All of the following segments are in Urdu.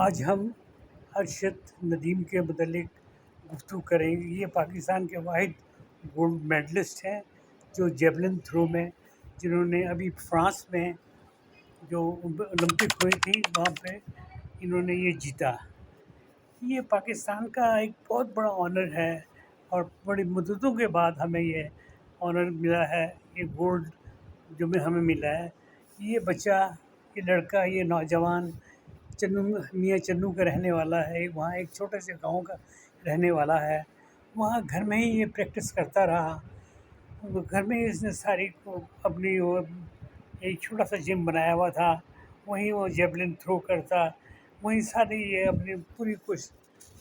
آج ہم ارشد ندیم کے متعلق گفتگو کریں گے۔ یہ پاکستان کے واحد گولڈ میڈلسٹ ہیں جو جیولن تھرو میں، جنہوں نے ابھی فرانس میں جو اولمپک ہوئی تھی وہاں پہ انہوں نے یہ جیتا۔ یہ پاکستان کا ایک بہت بڑا آنر ہے اور بڑی مدتوں کے بعد ہمیں یہ آنر ملا ہے، یہ گولڈ جو ہمیں ملا ہے۔ یہ بچہ، یہ لڑکا، یہ نوجوان چنو میاں چنو کا رہنے والا ہے، وہاں ایک چھوٹے سے گاؤں کا رہنے والا ہے۔ وہاں گھر میں ہی یہ پریکٹس کرتا رہا، گھر میں ہی اس نے ساری کو اپنی وہ ایک چھوٹا سا جم بنایا ہوا تھا، وہیں وہ جیولن تھرو کرتا، وہیں ساری یہ اپنی پوری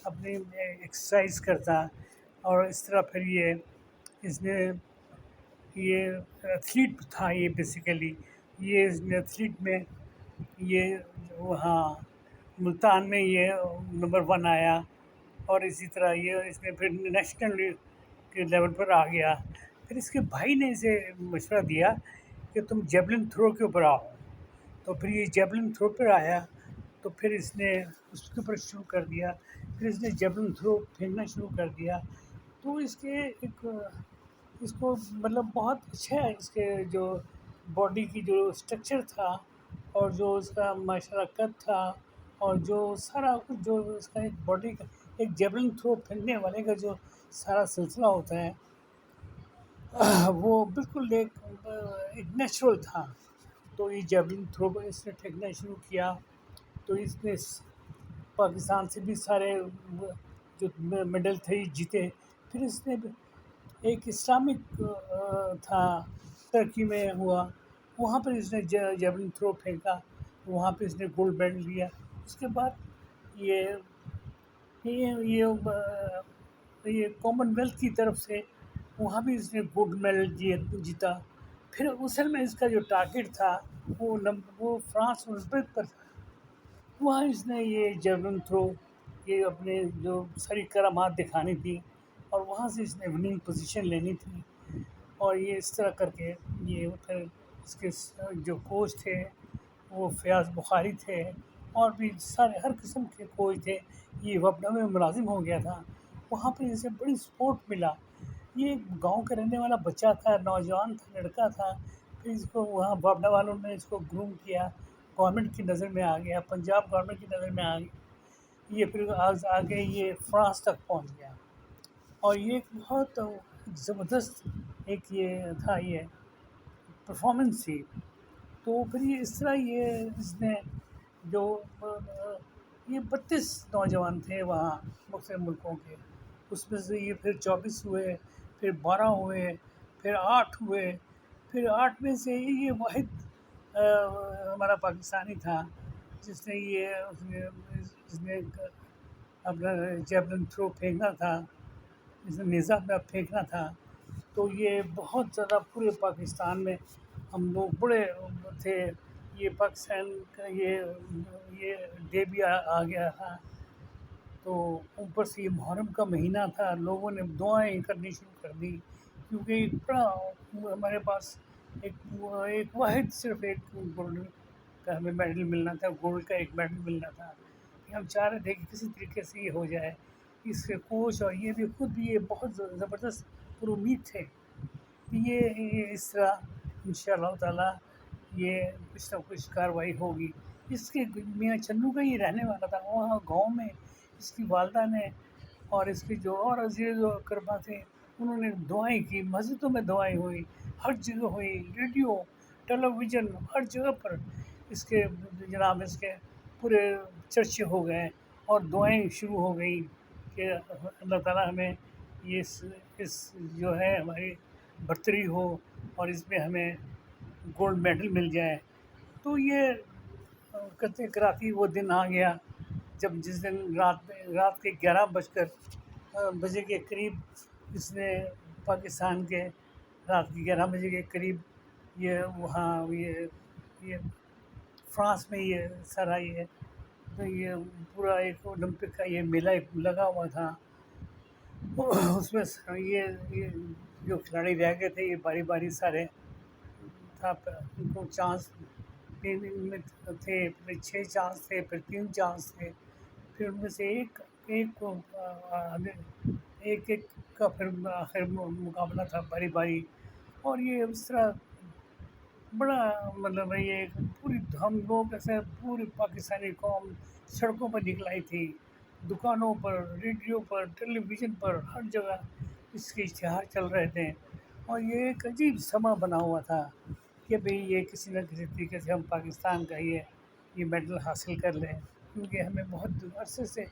اپنی ایکسرسائز کرتا، اور اس طرح پھر اس نے یہ ایتھلیٹ تھا، یہ بیسیکلی یہ ایتھلیٹ میں یہ وہاں ملتان میں یہ نمبر 1 آیا، اور اسی طرح اس نے پھر نیشنل کے لیول پر آ گیا۔ پھر اس کے بھائی نے اسے مشورہ دیا کہ تم جیولن تھرو کے اوپر آؤ، تو پھر یہ جیولن تھرو پر آیا، تو پھر اس نے اس کے اوپر شروع کر دیا، پھر اس نے جیولن تھرو پھینکنا شروع کر دیا۔ تو اس کو مطلب بہت اچھا ہے، اس کے جو باڈی کی جو اسٹرکچر تھا، اور جو اس کا ماشاء اللہ قد تھا، اور جو سارا کچھ جو اس کا ایک باڈی کا ایک جیولن تھرو پھینکنے والے کا جو سارا سلسلہ ہوتا ہے وہ بالکل ایک نیچرل تھا۔ تو یہ جیولن تھرو کو اس نے پھینکنا شروع کیا، تو اس نے پاکستان سے بھی سارے جو میڈل تھے جیتے۔ پھر اس نے ایک اسلامک تھا ترکی میں ہوا، وہاں پر اس نے جیولن تھرو پھینکا، وہاں پہ اس نے گولڈ میڈل لیا۔ اس کے بعد یہ یہ کامن ویلتھ کی طرف سے وہاں بھی اس نے گولڈ میڈل جیتا۔ پھر اصل میں اس کا جو ٹارگیٹ تھا وہ فرانس اولمپک پر تھا، وہاں اس نے یہ جیولن تھرو یہ اپنے جو ساری کرامات دکھانی تھی، اور وہاں سے اس نے وننگ پوزیشن لینی تھی۔ اور یہ اس طرح کر کے یہ پھر اس کے جو کوچ تھے وہ فیاض بخاری تھے، اور بھی سارے ہر قسم کے کوچ تھے۔ یہ وابڈا میں ملازم ہو گیا تھا، وہاں پہ اسے بڑی سپورٹ ملا۔ یہ ایک گاؤں کا رہنے والا بچہ تھا، نوجوان تھا، لڑکا تھا، پھر اس کو وہاں وابڈا والوں نے اس کو گروم کیا، گورنمنٹ کی نظر میں آ گیا، پنجاب گورنمنٹ کی نظر میں آ گیا، یہ پھر آگے یہ فرانس تک پہنچ گیا۔ اور یہ ایک بہت زبردست ایک یہ تھا، یہ پرفارمنس تھی۔ تو پھر یہ اس طرح اس نے جو یہ 32 نوجوان تھے وہاں مختلف ملکوں کے، اس میں سے یہ پھر 24 ہوئے، پھر 12 ہوئے، پھر 8 ہوئے، پھر 8 میں سے یہ واحد ہمارا پاکستانی تھا جس نے اپنا جیولن تھرو پھینکنا تھا، جس نے نیزہ میں پھینکنا تھا۔ تو یہ بہت زیادہ پورے پاکستان میں ہم لوگ بڑے تھے، یہ پاکستان کا یہ ڈے بھی آ گیا تھا، تو اوپر سے یہ محرم کا مہینہ تھا، لوگوں نے دعائیں کرنی شروع کر دی، کیونکہ ایک بڑا ہمارے پاس ایک واحد صرف ایک گولڈ کا ہمیں میڈل ملنا تھا، گولڈ کا ایک میڈل ملنا تھا، کہ ہم چاہ رہے تھے کہ کسی طریقے سے یہ ہو جائے۔ اس کے کوچ اور یہ بھی خود بھی یہ بہت زبردست پر امید تھے کہ یہ اس طرح انشاءاللہ تعالیٰ یہ کچھ نہ کچھ کارروائی ہوگی۔ اس کے میاں چنو کا ہی رہنے والا تھا، وہاں گاؤں میں اس کی والدہ نے اور اس کے جو اور عزیز و اقربا تھے انہوں نے دعائیں کی، مسجدوں میں دعائیں ہوئی، ہر جگہ ہوئی، ریڈیو، ٹیلی ویژن، ہر جگہ پر اس کے جناب اس کے پورے چرچے ہو گئے، اور دعائیں شروع ہو گئیں کہ اللہ تعالیٰ ہمیں اس جو ہے ہماری برتری ہو، اور اس میں ہمیں گولڈ میڈل مل جائے۔ تو یہ کرتے کراتی وہ دن آ گیا جس دن رات کے 11 بجے کے قریب اس نے پاکستان کے رات کے 11 بجے کے قریب یہ وہاں یہ فرانس میں یہ سارا یہ پورا ایک اولمپک کا یہ میلہ ایک لگا ہوا تھا، اس میں یہ جو کھلاڑی رہ گئے تھے یہ باری باری سارے تھا، ان کو چانس 3 میں تھے، پھر 6 چانس تھے، پھر 3 چانس تھے، پھر ان میں سے ایک کو ایک ایک کا پھر آخر مقابلہ تھا باری باری. اور یہ اس طرح بڑا مطلب ہے یہ پوری ہم لوگ ایسے پوری پاکستانی قوم سڑکوں پر نکل آئی تھی. دکانوں پر، ریڈیو پر، ٹیلی ویژن پر، ہر جگہ اس کے اشتہار چل رہے تھے. اور یہ ایک عجیب سما بنا ہوا تھا کہ بھئی یہ کسی نہ کسی طریقے سے ہم پاکستان کا یہ میڈل حاصل کر لیں. کیونکہ ہمیں بہت عرصے سے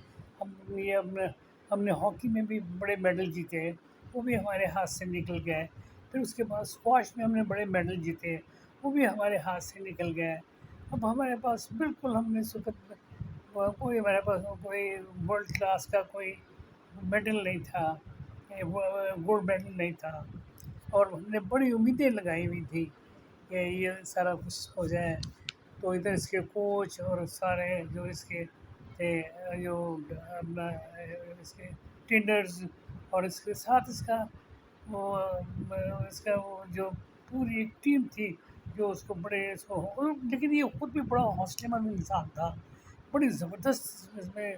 ہم نے ہاکی میں بھی بڑے میڈل جیتے، وہ بھی ہمارے ہاتھ سے نکل گئے. پھر اس کے بعد اسکواش میں ہم نے بڑے میڈل جیتے، وہ بھی ہمارے ہاتھ سے نکل گئے. اب ہمارے پاس بالکل ہم نے سکت کوئی ہمارے پاس کوئی ورلڈ کلاس کا کوئی میڈل نہیں تھا، گولڈ میڈل نہیں تھا. اور ہم نے بڑی امیدیں لگائی ہوئی تھی کہ یہ سارا کچھ ہو جائے. تو ادھر اس کے کوچ اور سارے جو اس کے تھے، جو اپنا اس کے ٹرینرز، اور اس کے ساتھ وہ وہ جو پوری ایک ٹیم تھی جو اس کو بڑے لیکن یہ خود بھی بڑا حوصلے مند انسان تھا. بڑی زبردست اس میں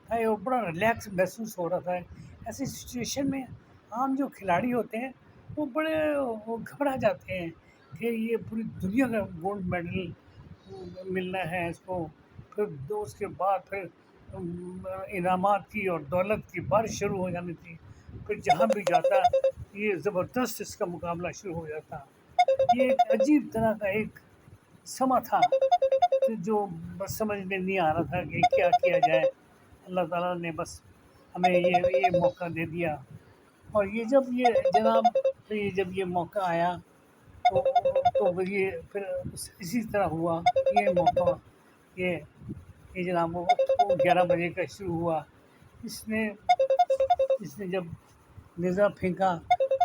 تھا، اور بڑا ریلیکس محسوس ہو رہا تھا. ایسی سچویشن میں عام جو کھلاڑی ہوتے ہیں وہ گھبرا جاتے ہیں کہ یہ پوری دنیا کا گولڈ میڈل ملنا ہے اس کو. پھر اس کے بعد پھر انعامات کی اور دولت کی بارش شروع ہو جانی تھی. پھر جہاں بھی جاتا یہ زبردست اس کا مقابلہ شروع ہو جاتا. یہ ایک عجیب طرح کا ایک سما تھا جو بس سمجھ میں نہیں آ رہا تھا کہ کیا کیا جائے. اللہ تعالیٰ نے بس ہمیں یہ موقع دے دیا. اور یہ جب یہ موقع آیا تو یہ پھر اسی طرح ہوا. یہ موقع یہ جناب وہ 11 بجے کا شروع ہوا. اس نے جب نیزا پھینکا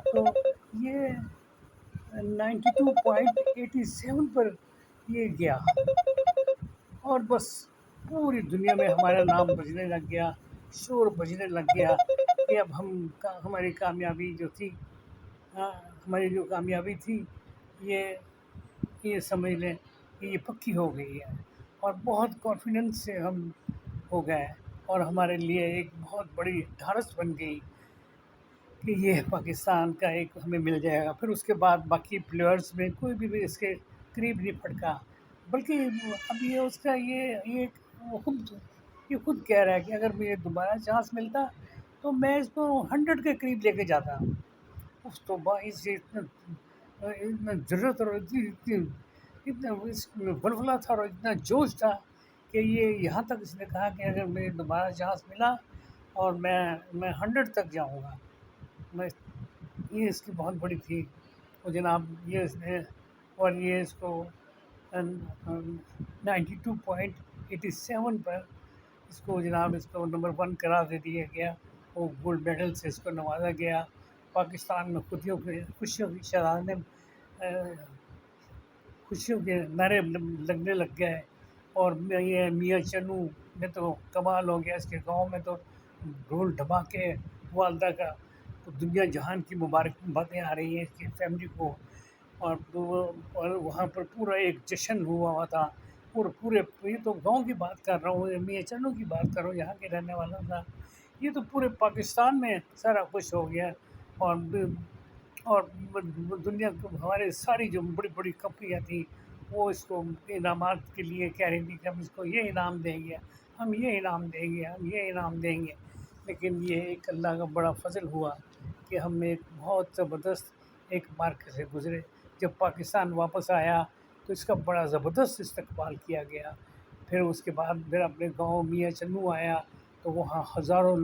تو یہ 92.87 پر یہ گیا. اور بس پوری دنیا میں ہمارا نام بجنے لگ گیا، شور بجنے لگ گیا کہ اب ہماری کامیابی جو تھی، ہماری جو کامیابی تھی یہ سمجھ لیں کہ یہ پکی ہو گئی ہے. اور بہت کانفیڈنس سے ہم ہو گئے، اور ہمارے لیے ایک بہت بڑی ڈھارس بن گئی کہ یہ پاکستان کا ایک ہمیں مل جائے گا. پھر اس کے بعد باقی پلیئرز میں کوئی بھی اس کے قریب نہیں پھٹکا. بلکہ اب یہ اس کا یہ خود کہہ رہا ہے کہ اگر مجھے دوبارہ چانس ملتا تو میں اس کو 100 کے قریب لے کے جاتا. اس تو باعث سے اتنا جرت اور اتنا بلبلا تھا اور اتنا جوش تھا کہ یہ یہاں تک اس نے کہا کہ اگر مجھے دوبارہ چانس ملا اور میں 100 تک جاؤں گا. یہ اس کی بہت بڑی تھی. اور جناب یہ اس نے اور یہ اس کو 92.87 پر اس کو جناب اس کو نمبر 1 قرار دے دیا گیا. وہ گولڈ میڈل سے اس کو نوازا گیا. پاکستان میں خوشیوں کی شرارتیں خوشیوں کے نعرے لگنے لگ گئے. اور یہ میاں چنو میں تو کمال ہو گیا. اس کے گاؤں میں تو ڈھول دھماکے، والدہ کا تو دنیا جہان کی مبارک باتیں آ رہی ہیں اس کی فیملی کو. اور وہاں پر پورا ایک جشن ہوا تھا. پورے یہ تو گاؤں کی بات کر رہا ہوں، میاں چنو کی بات کر رہا ہوں، یہاں کے رہنے والا تھا. یہ تو پورے پاکستان میں سارا خوش ہو گیا. اور دنیا کو ہمارے ساری جو بڑی بڑی کمپنیاں تھیں وہ اس کو انعامات کے لیے کہہ رہی تھی کہ ہم اس کو یہ انعام دیں گے، ہم یہ انعام دیں گے، ہم یہ انعام دیں گے. لیکن یہ ایک اللہ کا بڑا فضل ہوا کہ ہم ایک بہت زبردست ایک مارکے سے گزرے. جب پاکستان واپس آیا تو اس کا بڑا زبردست استقبال کیا گیا. پھر اس کے بعد پھر اپنے گاؤں میاں چنو آیا تو وہاں ہزاروں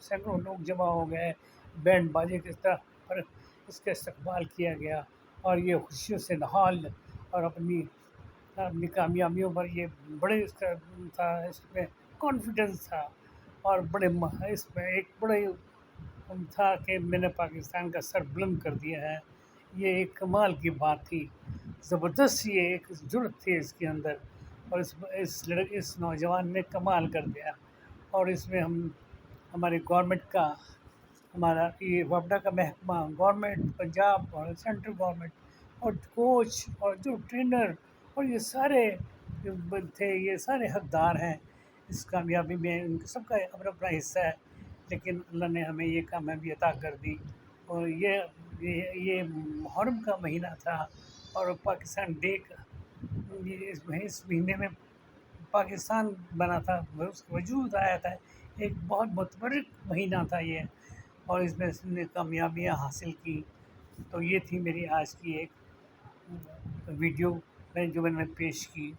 سینکڑوں لوگ جمع ہو گئے. بینڈ باجے کی طرح پر اس کا استقبال کیا گیا. اور یہ خوشیوں سے نہال اور اپنی کامیابیوں پر یہ بڑے اس کا تھا، اس میں کانفیڈنس تھا. اور بڑے اس میں ایک بڑے تھا کہ میں نے پاکستان کا سر بلند کر دیا ہے. یہ ایک کمال کی بات تھی. زبردست یہ ایک جرت تھی اس کے اندر. اور اس نوجوان نے کمال کر دیا. اور اس میں ہماری گورنمنٹ کا، ہمارا یہ وفدا کا محکمہ، گورنمنٹ پنجاب اور سینٹرل گورنمنٹ اور کوچ اور جو ٹرینر اور یہ سارے جو تھے، یہ سارے حقدار ہیں اس کامیابی میں ان سب کا اپنا اپنا حصہ ہے، لیکن اللہ نے ہمیں یہ کامیابی عطا کر دی۔ اور یہ محرم کا مہینہ تھا، اور پاکستان ڈے کا اس مہینے میں پاکستان بنا تھا، اس کا وجود آیا تھا، ایک بہت متبرک مہینہ تھا یہ، اور اس میں اس نے کامیابیاں حاصل کی۔ تو یہ تھی میری آج کی ایک ویڈیو جو میں نے پیش کی۔